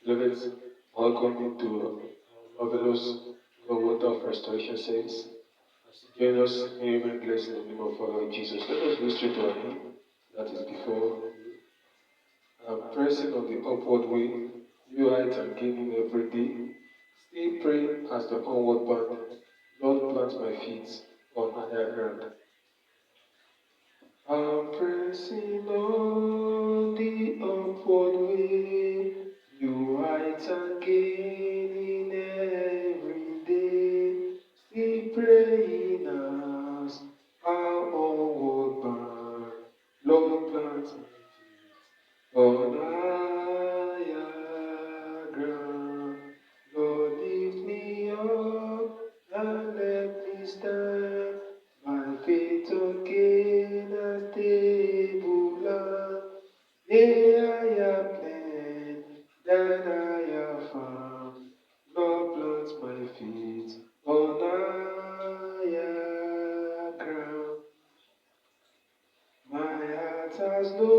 Beloved, welcome to Marvllous, the water of restoration saints. Join us in every blessed in the name of our Lord Jesus. Let us go straight to our hymn that is before. Pressing on the upward way, new heights and gaining every day. Still praying as the onward band. Lord, plant my feet on higher ground. I'm pressing on the upward way, new heights and gaining every day. Still praying as our onward band. Lord, plant my feet on higher ground. Lord, lift me up and let me stand. My faith again a stable land. Higher plan than I have found. Lord, plant my feet on higher ground. My heart has no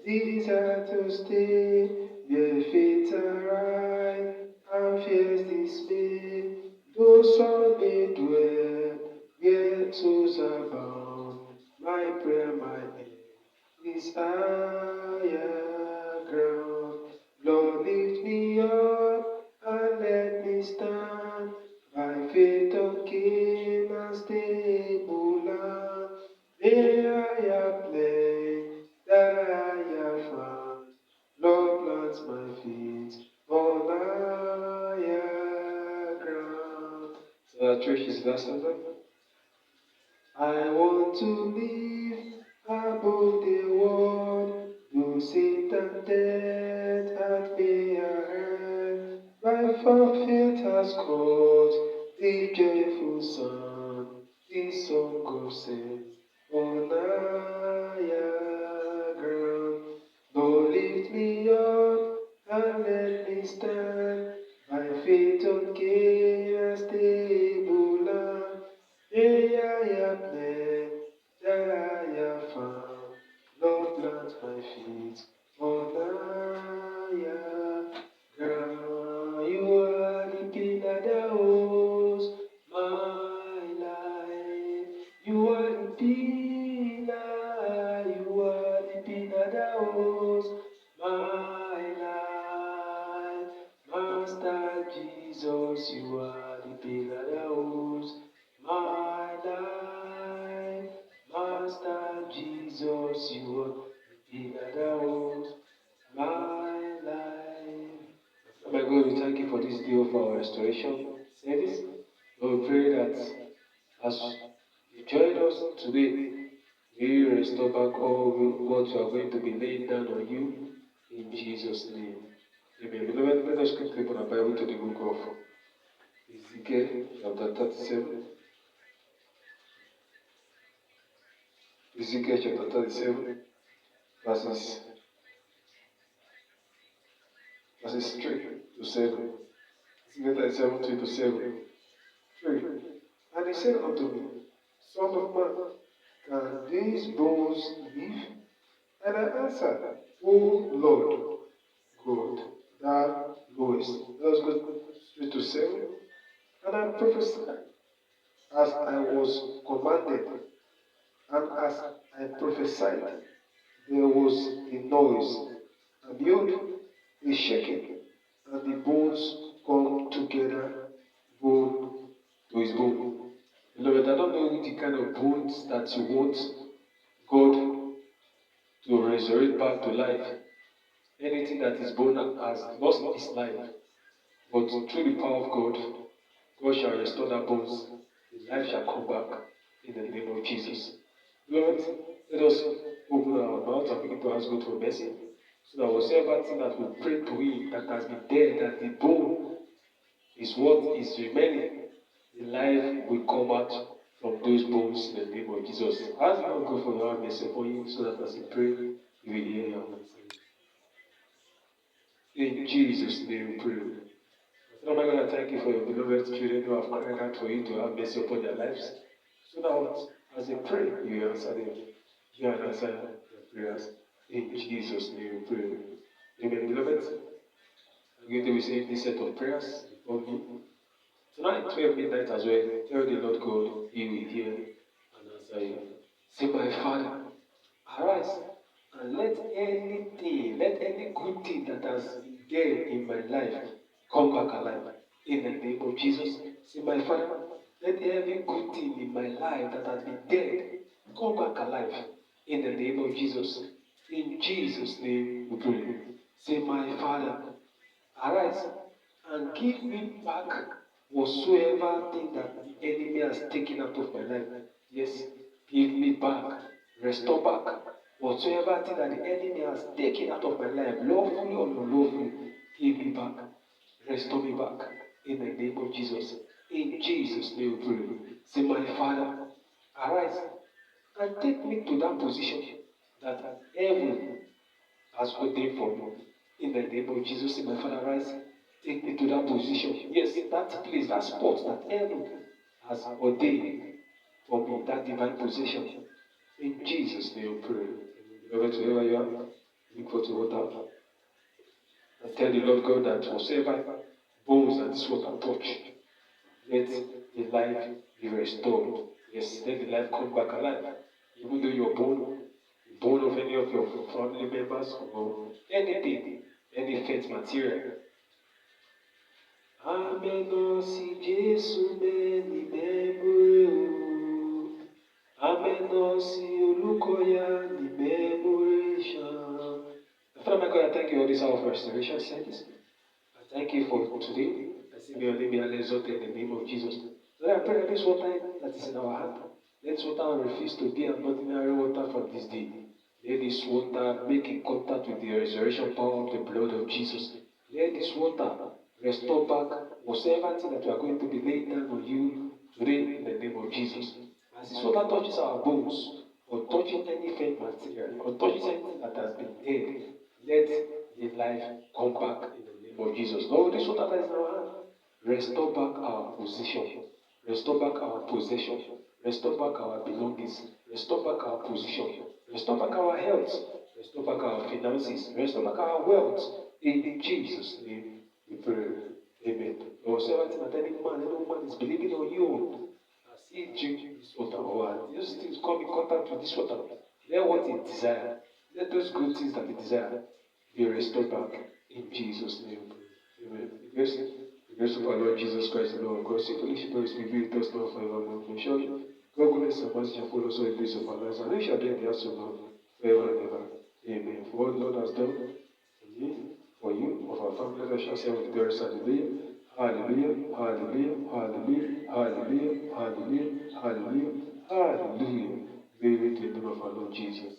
desire to stay where faith arise and fears dismay. Though some may dwell where souls are bound, my prayer, my aim is higher ground. Lord, lift me up and let me stand by faith again and stable land. May I have played that I have found. Lord, plant my feet on higher ground. So our church is last number. I want to live above the world, though Satan death hath me ahead. My faith has caught the joyful sound, the song of saints on higher ground. Lord, lift me up and let me stand by faith again a stable land. May I have met that I have found. Lord, plant my feet on higher ground. You are the pillar that holds my life. You are the pillar. You are the pillar that holds my life. Master Jesus, you are the pillar that holds my life. Master Jesus, you are the pillar that holds my life. Oh my God, we thank you for this day of our restoration service. Lord, we pray that as you join us today, we restore back all what you are going to be laying down on you in Jesus' name. Amen. Beloved, let us quickly open our Bible to the book of Ezekiel, chapter 37. Ezekiel chapter 37, verses 3 to 7. Ezekiel 37, 3 to 7. 3. And he said unto me, Son of man, can these bones live? And I answered, O Lord God, thou knowest. Let us go straight to 7. And I prophesied as I was commanded, and as I prophesied, there was a noise, and behold, a shaking, and the bones come together, bone to his bone. Beloved, I don't know the kind of bones that you want God to resurrect back to life. Anything that is bone has lost its life. But through the power of God, God shall restore that bones. The life shall come back in the name of Jesus. Lord, let us open our mouth and begin to ask God for mercy. So that whatever thing that we pray to Him that has been dead, that the bone is what is remaining, the life will come out from those bones in the name of Jesus. Ask God for your mercy for Him so that as He pray, He will hear your answer. In Jesus' name we pray. Lord, my God, I thank you for your beloved children who have cried out for you to have mercy upon their lives. So that as they pray, you answer them. You answer their prayers. In Jesus' name we pray. Amen, beloved. We're going to receive this set of prayers from me. Tonight, 12 midnight as well, tell the Lord God, He will hear and answer you. Say, my Father, arise and let any good thing that has been dead in my life come back alive. In the name of Jesus. Say, my Father, let every good thing in my life that has been dead come back alive. In the name of Jesus. In Jesus' name we pray. Say, my Father, arise and give me back whatsoever thing that the enemy has taken out of my life. Yes, give me back, restore back whatsoever thing that the enemy has taken out of my life, lawfully or unlawfully. Give me back, restore me back in the name of Jesus. In Jesus' name we pray. Say, my Father, arise and take me to that position that heaven has ordained for me. In the name of Jesus, my Father, rise, take me to that position. Yes, that place, that spot that heaven has ordained for me, that divine position. In Jesus' name, we pray. Beloved, wherever you are, look for the water. And tell the Lord God that whatsoever bones that this water touch, let the life be restored. Yes, let the life come back alive. Even though you're born, born of any of your family members or anything, any faith material. Amenosi Jesu meni memory. Amenosi olukoya ni memoration. Father, my God, I thank you for this hour of restoration service. I thank you for today. I say, may your name be exalted in the name of Jesus. Lord, I pray that this water that is in our hand, let this water refuse to be an ordinary water from this day. Let this water make in contact with the resurrection power of the blood of Jesus. Let this water restore back whatsoever thing that we are going to be laying down on you today in the name of Jesus. As this water touches our bones, or touching any faint material, or touches anything that has been dead, let the life come back in the name of Jesus. Lord, this water that is in our hand, restore back our position, restore back our possession, restore back our belongings, restore back our position, restore back our health, restore back our finances, restore back our wealth. In Jesus' name we pray. Amen. Lord, say everything that any woman is believing on you. As he drink this water, or these things come in contact with this water, let what it desire, let those good things that it desire be restored back. In Jesus' name. Amen. The grace of our Lord Jesus Christ, the Lord of God, the fellowship of His Spirit be with us now forevermore. Surely, God goodness and mercy shall follow us all the days of our lives, and we shall be in the house of the Lord forever and ever. Amen. For what the Lord has done for you, of our family, let us shall say with the rest. Hallelujah. Hallelujah. Hallelujah. Hallelujah. Hallelujah. Hallelujah. Hallelujah. Hallelujah. Glory to the name of our Lord Jesus.